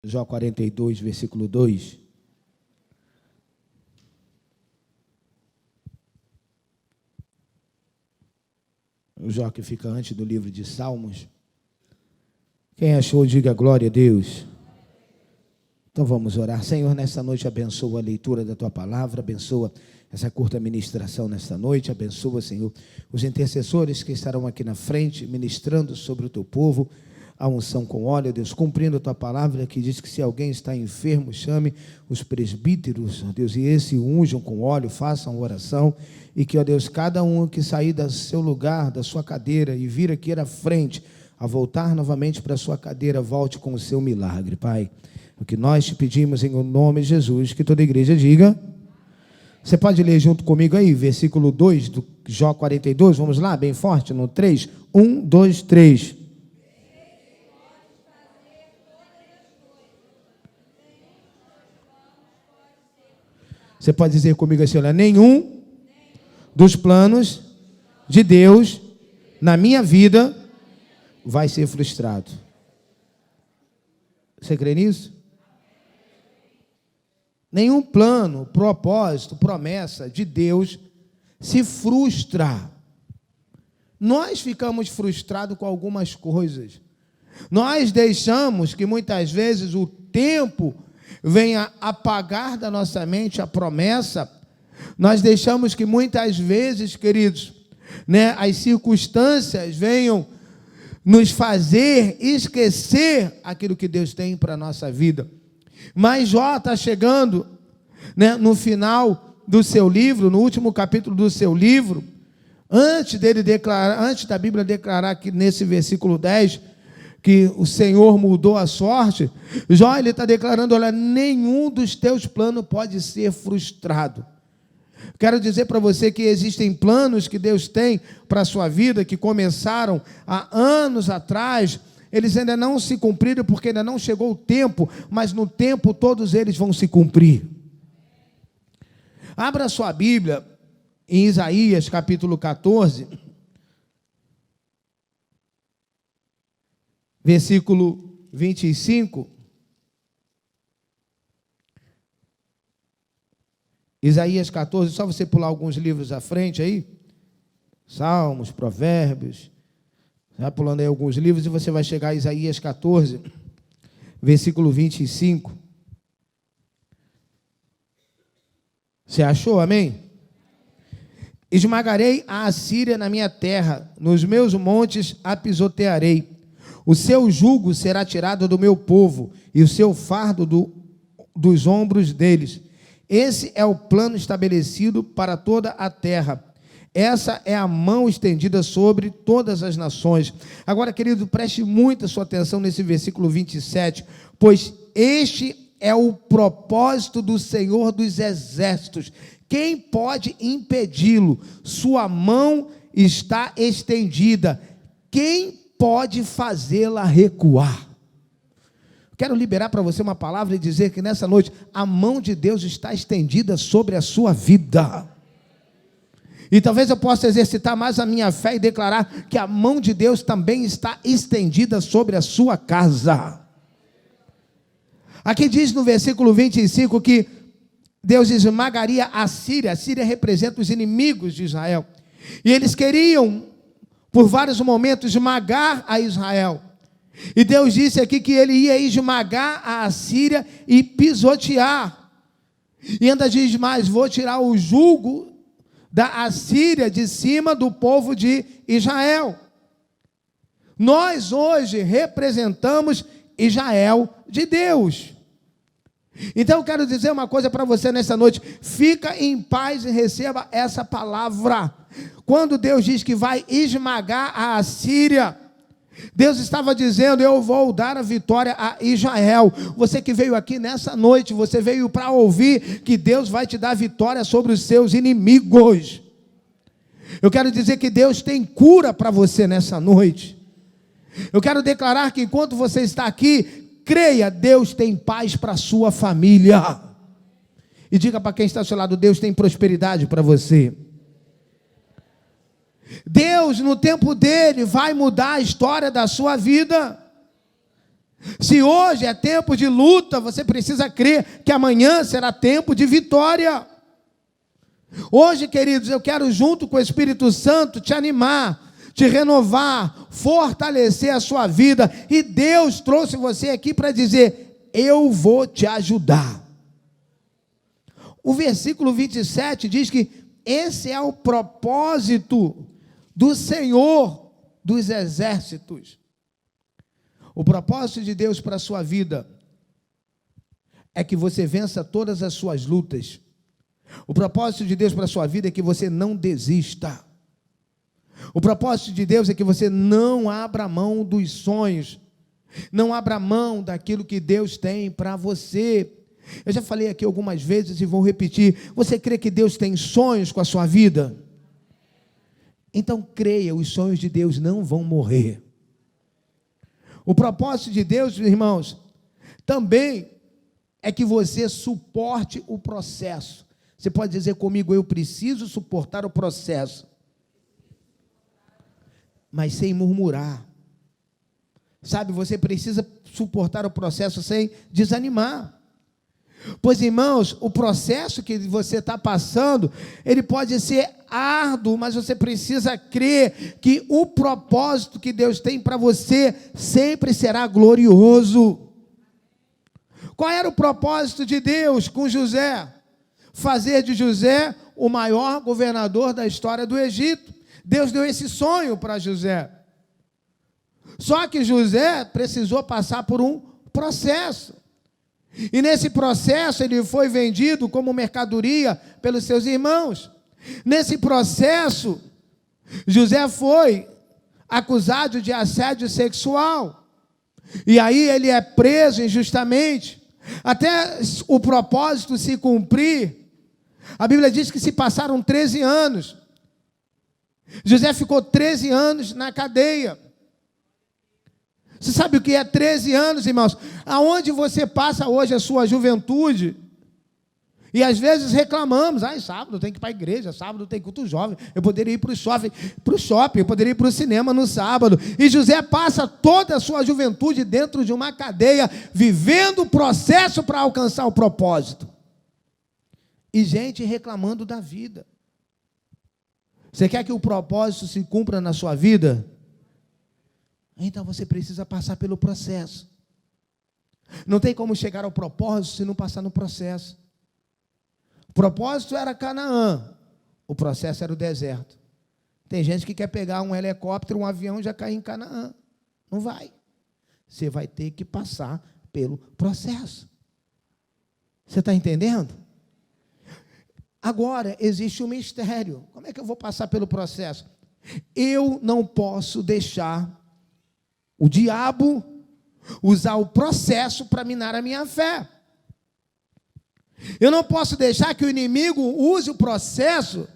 Jó 42, versículo 2. O Jó que fica antes do livro de Salmos. Quem achou, diga glória a Deus. Então vamos orar. Senhor, nesta noite abençoa a leitura da Tua palavra, abençoa essa curta ministração nesta noite, abençoa, Senhor, os intercessores que estarão aqui na frente, ministrando sobre o Teu povo, a unção com óleo, Deus, cumprindo a Tua palavra, que diz que se alguém está enfermo, chame os presbíteros, ó Deus, e esse unjam com óleo, façam oração, e que, ó Deus, cada um que sair do seu lugar, da sua cadeira, e vir aqui à frente, a voltar novamente para a sua cadeira, volte com o seu milagre, Pai. O que nós te pedimos em nome de Jesus, que toda a igreja diga. Você pode ler junto comigo aí, versículo 2 do Jó 42, vamos lá, bem forte, no 3, 1, 2, 3. Você pode dizer comigo assim, olha, nenhum dos planos de Deus na minha vida vai ser frustrado. Você crê nisso? Nenhum plano, propósito, promessa de Deus se frustra. Nós ficamos frustrados com algumas coisas. Nós deixamos que muitas vezes o tempo venha apagar da nossa mente a promessa. Nós deixamos que muitas vezes, queridos, as circunstâncias venham nos fazer esquecer aquilo que Deus tem para a nossa vida. Mas Jó está chegando, no final do seu livro, no último capítulo do seu livro, antes da Bíblia declarar que nesse versículo 10, que o Senhor mudou a sorte, Jó ele está declarando, olha, nenhum dos teus planos pode ser frustrado. Quero dizer para você que existem planos que Deus tem para a sua vida, que começaram há anos atrás, eles ainda não se cumpriram porque ainda não chegou o tempo, mas no tempo todos eles vão se cumprir. Abra sua Bíblia em Isaías capítulo 14, versículo 25. Isaías 14, só você pular alguns livros à frente aí. Salmos, Provérbios. Vai pulando aí alguns livros e você vai chegar a Isaías 14, versículo 25. Você achou, amém? Esmagarei a Assíria na minha terra, nos meus montes a pisotearei. O seu jugo será tirado do meu povo e o seu fardo dos ombros deles. Esse é o plano estabelecido para toda a terra. Essa é a mão estendida sobre todas as nações. Agora, querido, preste muita sua atenção nesse versículo 27, pois este é o propósito do Senhor dos Exércitos. Quem pode impedi-lo? Sua mão está estendida. Quem pode fazê-la recuar? Quero liberar para você uma palavra e dizer que nessa noite a mão de Deus está estendida sobre a sua vida. E talvez eu possa exercitar mais a minha fé e declarar que a mão de Deus também está estendida sobre a sua casa. Aqui diz no versículo 25 que Deus esmagaria a Síria. A Síria representa os inimigos de Israel. E eles queriam, por vários momentos, esmagar a Israel. E Deus disse aqui que ele ia esmagar a Assíria e pisotear. E ainda diz mais, vou tirar o jugo da Assíria de cima do povo de Israel. Nós hoje representamos Israel de Deus. Então eu quero dizer uma coisa para você nessa noite, fica em paz e receba essa palavra. Quando Deus diz que vai esmagar a Assíria, Deus estava dizendo, eu vou dar a vitória a Israel. Você que veio aqui nessa noite, você veio para ouvir que Deus vai te dar vitória sobre os seus inimigos. Eu quero dizer que Deus tem cura para você nessa noite. Eu quero declarar que enquanto você está aqui, creia, Deus tem paz para a sua família. E diga para quem está ao seu lado, Deus tem prosperidade para você. Deus, no tempo dele, vai mudar a história da sua vida. Se hoje é tempo de luta, você precisa crer que amanhã será tempo de vitória. Hoje, queridos, eu quero, junto com o Espírito Santo, te animar, te renovar, fortalecer a sua vida. E Deus trouxe você aqui para dizer: eu vou te ajudar. O versículo 27 diz que esse é o propósito do Senhor dos exércitos. O propósito de Deus para a sua vida é que você vença todas as suas lutas. O propósito de Deus para a sua vida é que você não desista. O propósito de Deus é que você não abra mão dos sonhos, não abra mão daquilo que Deus tem para você. Eu já falei aqui algumas vezes e vou repetir: você crê que Deus tem sonhos com a sua vida? Então creia, os sonhos de Deus não vão morrer. O propósito de Deus, irmãos, também é que você suporte o processo. Você pode dizer comigo: eu preciso suportar o processo, mas sem murmurar. Sabe, você precisa suportar o processo sem desanimar. Pois, irmãos, o processo que você está passando, ele pode ser árduo, mas você precisa crer que o propósito que Deus tem para você sempre será glorioso. Qual era o propósito de Deus com José? Fazer de José o maior governador da história do Egito. Deus deu esse sonho para José. Só que José precisou passar por um processo. E nesse processo ele foi vendido como mercadoria pelos seus irmãos. Nesse processo, José foi acusado de assédio sexual. E aí ele é preso injustamente. Até o propósito se cumprir, a Bíblia diz que se passaram 13 anos. José ficou 13 anos na cadeia. Você sabe o que é 13 anos, irmãos? Aonde você passa hoje a sua juventude? E às vezes reclamamos: sábado tem que ir para a igreja, sábado tem culto jovem, eu poderia ir para o shopping, eu poderia ir para o cinema no sábado. E José passa toda a sua juventude dentro de uma cadeia, vivendo o processo para alcançar o propósito. E gente reclamando da vida. Você quer que o propósito se cumpra na sua vida? Então você precisa passar pelo processo. Não tem como chegar ao propósito se não passar no processo. O propósito era Canaã, o processo era o deserto. Tem gente que quer pegar um helicóptero, um avião e já cair em Canaã. Não vai. Você vai ter que passar pelo processo. Você está entendendo? Agora, existe um mistério. Como é que eu vou passar pelo processo? Eu não posso deixar o diabo usar o processo para minar a minha fé. Eu não posso deixar que o inimigo use o processo,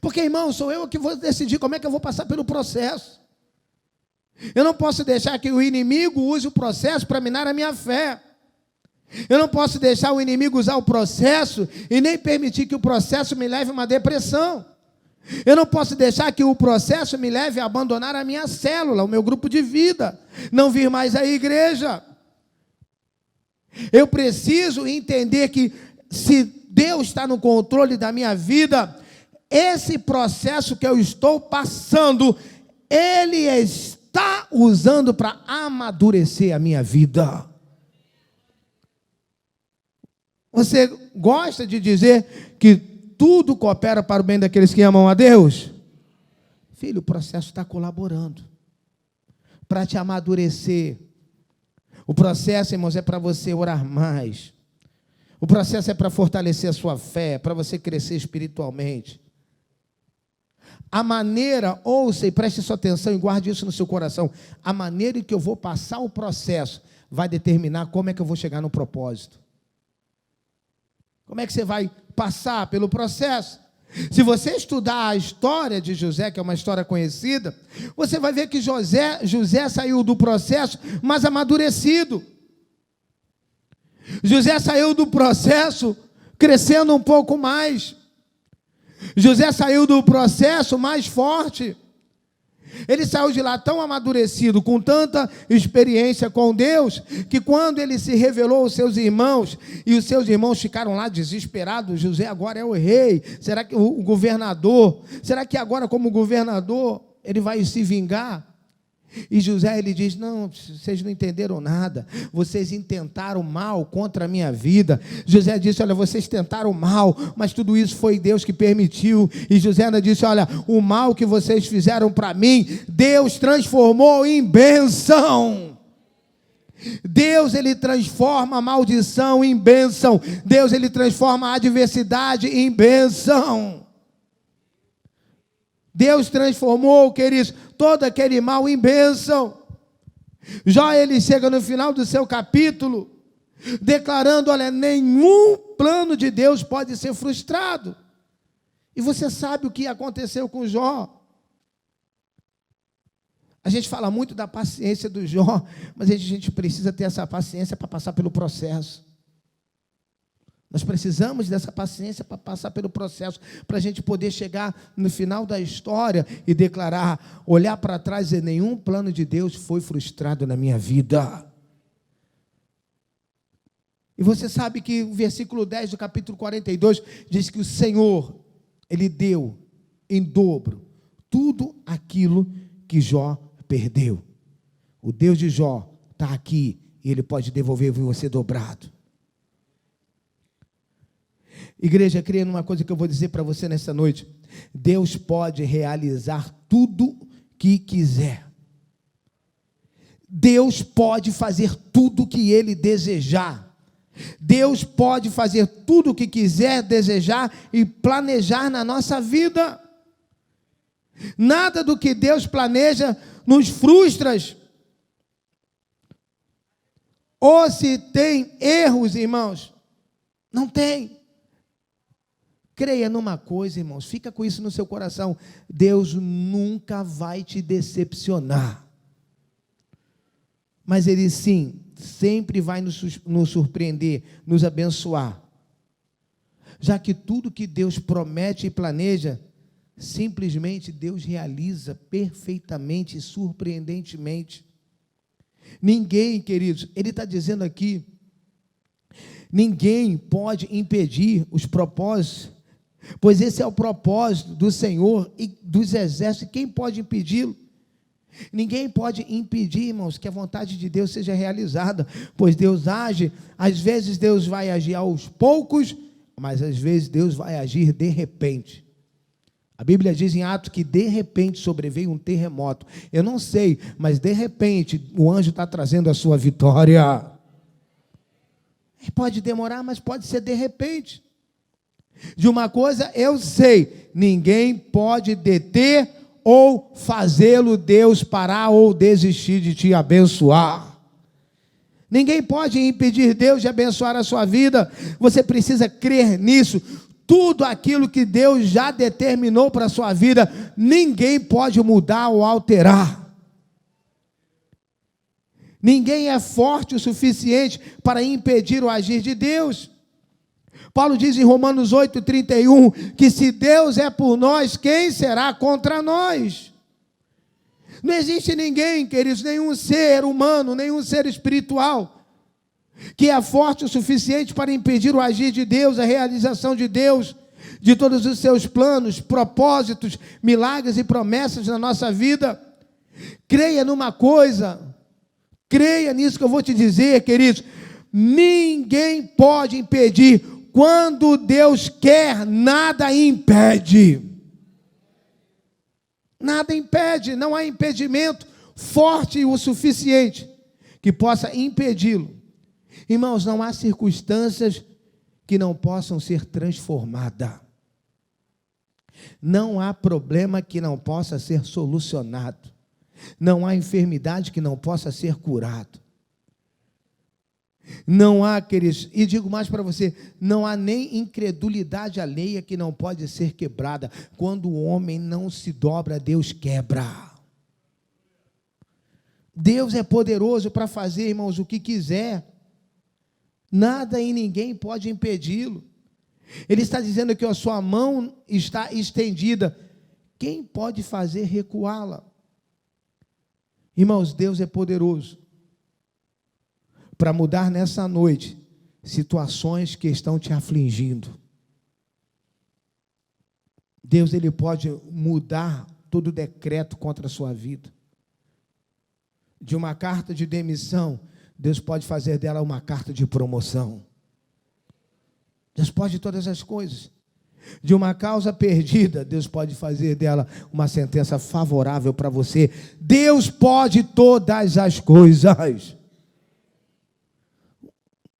porque, irmão, sou eu que vou decidir como é que eu vou passar pelo processo. Eu não posso deixar que o inimigo use o processo para minar a minha fé. Eu não posso deixar o inimigo usar o processo e nem permitir que o processo me leve a uma depressão. Eu não posso deixar que o processo me leve a abandonar a minha célula, o meu grupo de vida, não vir mais à igreja. Eu preciso entender que, se Deus está no controle da minha vida, esse processo que eu estou passando, Ele está usando para amadurecer a minha vida. Você gosta de dizer que tudo coopera para o bem daqueles que amam a Deus? Filho, o processo está colaborando para te amadurecer. O processo, irmãos, é para você orar mais. O processo é para fortalecer a sua fé, para você crescer espiritualmente. A maneira, ouça e preste sua atenção e guarde isso no seu coração, a maneira em que eu vou passar o processo vai determinar como é que eu vou chegar no propósito. Como é que você vai passar pelo processo? Se você estudar a história de José, que é uma história conhecida, você vai ver que José saiu do processo mais amadurecido. José saiu do processo crescendo um pouco mais. José saiu do processo mais forte. Ele saiu de lá tão amadurecido, com tanta experiência com Deus, que quando ele se revelou aos seus irmãos, e os seus irmãos ficaram lá desesperados, José agora é o rei, será que o governador, será que agora como governador ele vai se vingar? E José, ele diz, não, vocês não entenderam nada, vocês intentaram mal contra a minha vida. José disse, olha, vocês tentaram mal, mas tudo isso foi Deus que permitiu. E José ainda disse, olha, o mal que vocês fizeram para mim, Deus transformou em bênção. Deus, ele transforma a maldição em bênção. Deus, ele transforma a adversidade em bênção. Deus transformou, queridos, todo aquele mal em bênção. Jó, ele chega no final do seu capítulo, declarando, olha, nenhum plano de Deus pode ser frustrado. E você sabe o que aconteceu com Jó. A gente fala muito da paciência do Jó, mas a gente precisa ter essa paciência para passar pelo processo. Nós precisamos dessa paciência para passar pelo processo, para a gente poder chegar no final da história e declarar, olhar para trás e nenhum plano de Deus foi frustrado na minha vida. E você sabe que o versículo 10 do capítulo 42 diz que o Senhor, ele deu em dobro tudo aquilo que Jó perdeu. O Deus de Jó está aqui e ele pode devolver você dobrado. Igreja, creia numa coisa que eu vou dizer para você nessa noite. Deus pode realizar tudo que quiser. Deus pode fazer tudo o que Ele desejar. Deus pode fazer tudo o que quiser, desejar e planejar na nossa vida. Nada do que Deus planeja nos frustra. Ou se tem erros, irmãos, não tem. Creia numa coisa, irmãos, fica com isso no seu coração, Deus nunca vai te decepcionar, mas Ele sim, sempre vai nos surpreender, nos abençoar, já que tudo que Deus promete e planeja, simplesmente Deus realiza perfeitamente e surpreendentemente. Ninguém, queridos, Ele está dizendo aqui, ninguém pode impedir os propósitos, pois esse é o propósito do Senhor e dos exércitos. Quem pode impedi-lo? Ninguém pode impedir, irmãos, que a vontade de Deus seja realizada, pois Deus age, às vezes Deus vai agir aos poucos, mas às vezes Deus vai agir de repente. A Bíblia diz em Atos que de repente sobreveio um terremoto. Eu não sei, mas de repente o anjo está trazendo a sua vitória. Pode demorar, mas pode ser de repente. De uma coisa eu sei, ninguém pode deter ou fazê-lo Deus parar ou desistir de te abençoar. Ninguém pode impedir Deus de abençoar a sua vida. Você precisa crer nisso. Tudo aquilo que Deus já determinou para a sua vida, ninguém pode mudar ou alterar. Ninguém é forte o suficiente para impedir o agir de Deus. Paulo diz em Romanos 8:31, que se Deus é por nós, quem será contra nós? Não existe ninguém, queridos, nenhum ser humano, nenhum ser espiritual, que é forte o suficiente para impedir o agir de Deus, a realização de Deus, de todos os seus planos, propósitos, milagres e promessas na nossa vida. Creia numa coisa, creia nisso que eu vou te dizer, queridos, ninguém pode impedir. Quando Deus quer, nada impede. Nada impede, não há impedimento forte o suficiente que possa impedi-lo. Irmãos, não há circunstâncias que não possam ser transformadas. Não há problema que não possa ser solucionado. Não há enfermidade que não possa ser curado. Não há, queridos, e digo mais para você, não há nem incredulidade alheia que não pode ser quebrada. Quando o homem não se dobra, Deus quebra. Deus é poderoso para fazer, irmãos, o que quiser. Nada e ninguém pode impedi-lo. Ele está dizendo que a sua mão está estendida. Quem pode fazer recuá-la? Irmãos, Deus é poderoso para mudar nessa noite situações que estão te afligindo. Deus, Ele pode mudar todo decreto contra a sua vida. De uma carta de demissão, Deus pode fazer dela uma carta de promoção. Deus pode todas as coisas. De uma causa perdida, Deus pode fazer dela uma sentença favorável para você. Deus pode todas as coisas.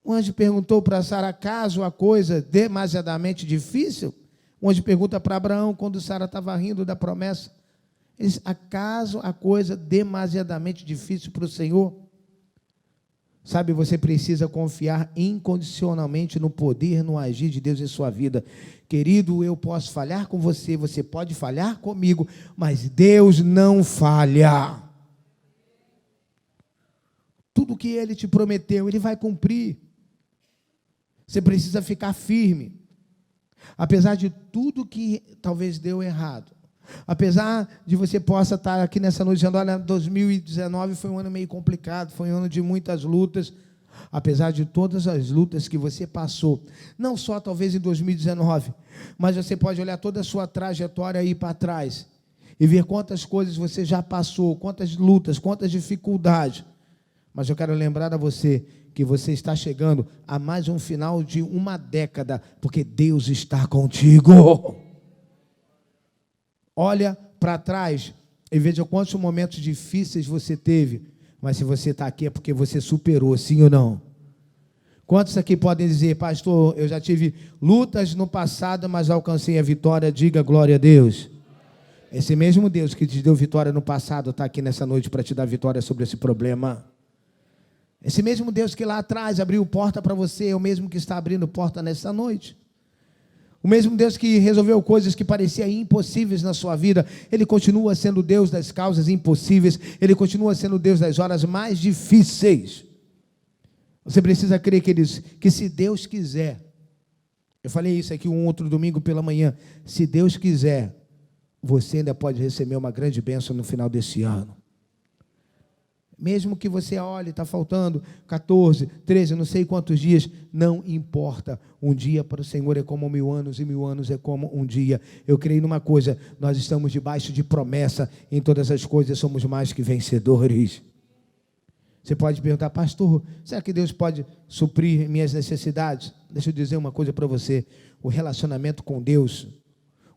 O anjo perguntou para Sara, acaso a coisa demasiadamente difícil? O anjo pergunta para Abraão, quando Sara estava rindo da promessa. Ele diz, acaso a coisa demasiadamente difícil para o Senhor? Sabe, você precisa confiar incondicionalmente no poder, no agir de Deus em sua vida. Querido, eu posso falhar com você, você pode falhar comigo, mas Deus não falha. Tudo que Ele te prometeu, Ele vai cumprir. Você precisa ficar firme. Apesar de tudo que talvez deu errado, apesar de você possa estar aqui nessa noite dizendo, olha, 2019 foi um ano meio complicado, foi um ano de muitas lutas, apesar de todas as lutas que você passou, não só talvez em 2019, mas você pode olhar toda a sua trajetória aí para trás e ver quantas coisas você já passou, quantas lutas, quantas dificuldades, mas eu quero lembrar a você que você está chegando a mais um final de uma década, porque Deus está contigo. Olha para trás e veja quantos momentos difíceis você teve, mas se você está aqui é porque você superou, sim ou não? Quantos aqui podem dizer, pastor, eu já tive lutas no passado, mas alcancei a vitória, diga glória a Deus. Esse mesmo Deus que te deu vitória no passado está aqui nessa noite para te dar vitória sobre esse problema. Esse mesmo Deus que lá atrás abriu porta para você, é o mesmo que está abrindo porta nessa noite. O mesmo Deus que resolveu coisas que pareciam impossíveis na sua vida, Ele continua sendo Deus das causas impossíveis, Ele continua sendo Deus das horas mais difíceis. Você precisa crer, queridos, que se Deus quiser, eu falei isso aqui um outro domingo pela manhã, se Deus quiser, você ainda pode receber uma grande bênção no final desse ano. Mesmo que você olhe, está faltando 14, 13, não sei quantos dias, não importa. Um dia para o Senhor é como 1000 anos, e 1000 anos é como um dia. Eu creio numa coisa, nós estamos debaixo de promessa, em todas as coisas somos mais que vencedores. Você pode perguntar, pastor, será que Deus pode suprir minhas necessidades? Deixa eu dizer uma coisa para você, o relacionamento com Deus,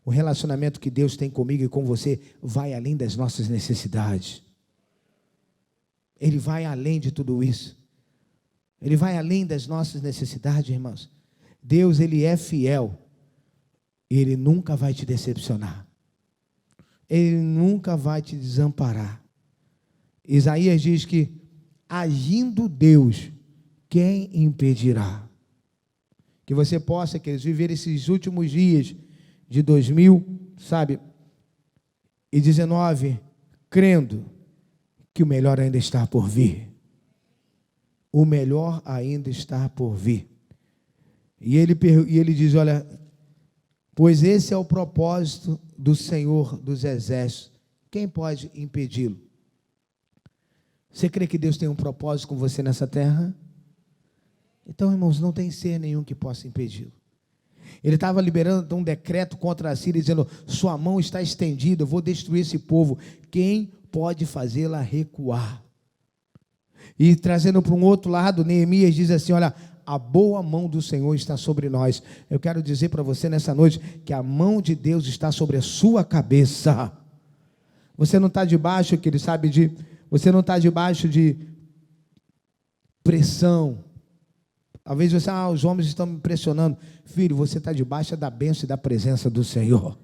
o relacionamento que Deus tem comigo e com você, vai além das nossas necessidades. Ele vai além de tudo isso. Ele vai além das nossas necessidades, irmãos. Deus, Ele é fiel. Ele nunca vai te decepcionar. Ele nunca vai te desamparar. Isaías diz que, agindo Deus, quem impedirá? Que você possa, queridos, viver esses últimos dias de 2019, crendo que o melhor ainda está por vir. O melhor ainda está por vir. E ele diz, olha, pois esse é o propósito do Senhor dos Exércitos. Quem pode impedi-lo? Você crê que Deus tem um propósito com você nessa terra? Então, irmãos, não tem ser nenhum que possa impedi-lo. Ele estava liberando um decreto contra a Síria, dizendo, sua mão está estendida, eu vou destruir esse povo. Quem pode fazê-la recuar? E trazendo para um outro lado, Neemias diz assim, olha, a boa mão do Senhor está sobre nós. Eu quero dizer para você nessa noite, que a mão de Deus está sobre a sua cabeça. Você não está debaixo, que ele sabe você não está debaixo de pressão. Talvez você, os homens estão me pressionando. Filho, você está debaixo da bênção e da presença do Senhor.